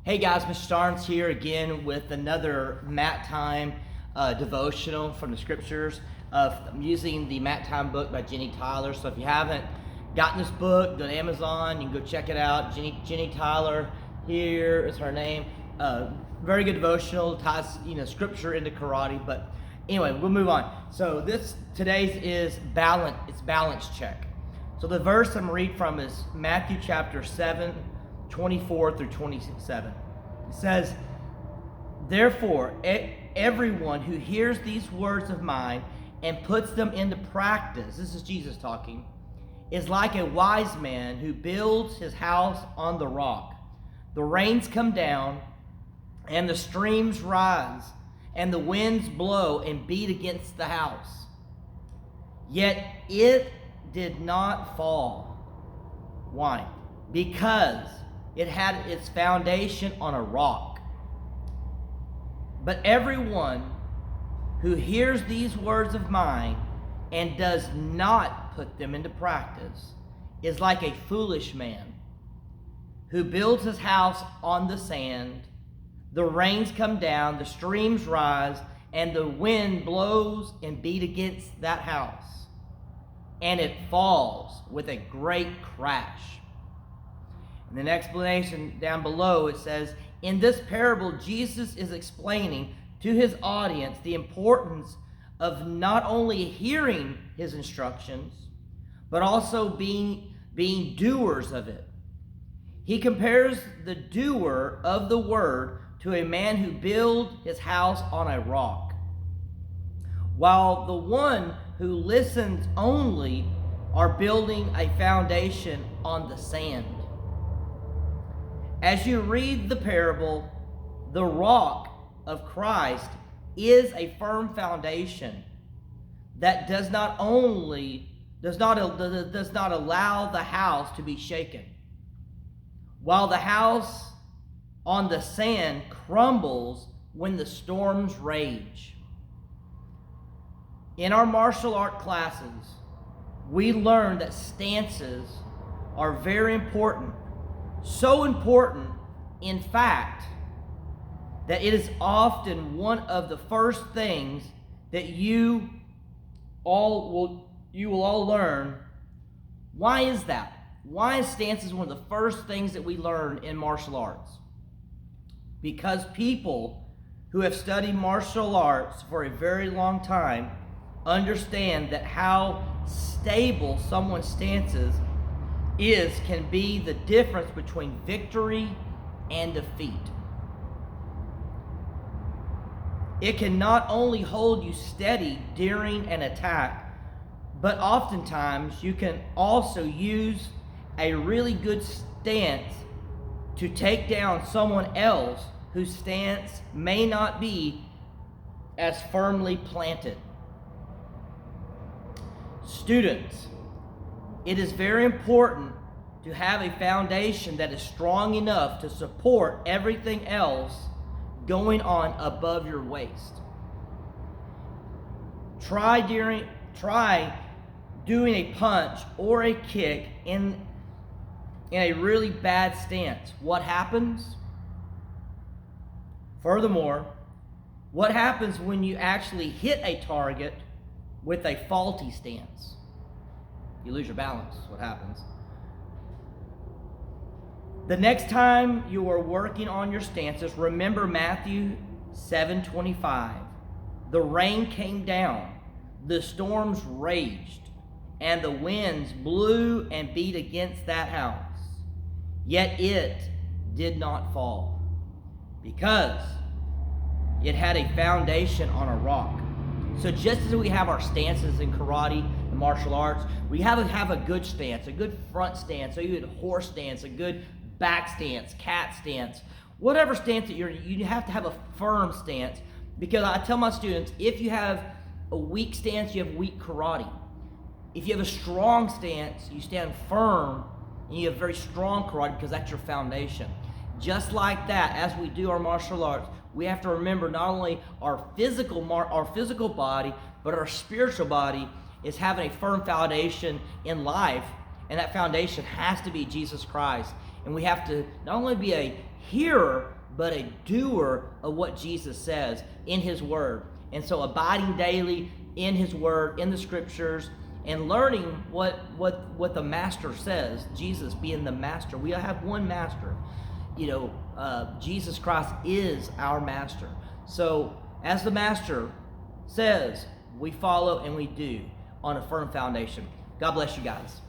Hey guys, Mr. Starnes here again with another Mat Time devotional from the scriptures. I'm using the Mat Time book by Ginny Ty. So if you haven't gotten this book, go to Amazon, you can go check it out. Ginny Ty, here is her name. Very good devotional, ties scripture into karate. But anyway, we'll move on. So today's is balance check. So the verse I'm reading from is Matthew chapter 7. 24 through 27. It says, "Therefore, everyone who hears these words of mine and puts them into practice," this is Jesus talking, "is like a wise man who builds his house on the rock. The rains come down, and the streams rise, and the winds blow and beat against the house. Yet it did not fall." Why? Because it had its foundation on a rock. "But everyone who hears these words of mine and does not put them into practice is like a foolish man who builds his house on the sand. The rains come down, the streams rise, and the wind blows and beat against that house, and it falls with a great crash." And an explanation down below, it says, in this parable, Jesus is explaining to his audience the importance of not only hearing his instructions, but also being doers of it. He compares the doer of the word to a man who builds his house on a rock, while the one who listens only are building a foundation on the sand. As you read the parable, the rock of Christ is a firm foundation that does not allow the house to be shaken, while the house on the sand crumbles when the storms rage. In our martial art classes, we learn that stances are very important. So important, in fact, that it is often one of the first things that you will all learn. Why is that? Why is stances one of the first things that we learn in martial arts? Because people who have studied martial arts for a very long time understand that how stable someone's stances can be the difference between victory and defeat. It can not only hold you steady during an attack, but oftentimes you can also use a really good stance to take down someone else whose stance may not be as firmly planted. Students, it is very important to have a foundation that is strong enough to support everything else going on above your waist. Try doing a punch or a kick in a really bad stance. What happens? Furthermore, what happens when you actually hit a target with a faulty stance? You lose your balance. What happens? The next time you are working on your stances, remember Matthew 7:25. The rain came down, the storms raged, and the winds blew and beat against that house. Yet it did not fall, because it had a foundation on a rock. So just as we have our stances in karate and martial arts, we have to have a good stance, a good front stance, a good horse stance, a good back stance, cat stance, whatever stance that you have to have a firm stance. Because I tell my students, if you have a weak stance, you have weak karate. If you have a strong stance, you stand firm and you have very strong karate, because that's your foundation. Just like that, as we do our martial arts, we have to remember not only our physical body, but our spiritual body is having a firm foundation in life, and that foundation has to be Jesus Christ. And we have to not only be a hearer, but a doer of what Jesus says in his word. And so abiding daily in his word, in the scriptures, and learning what the master says, Jesus being the master. We have one master. Jesus Christ is our master. So as the master says, we follow and we do on a firm foundation. God bless you guys.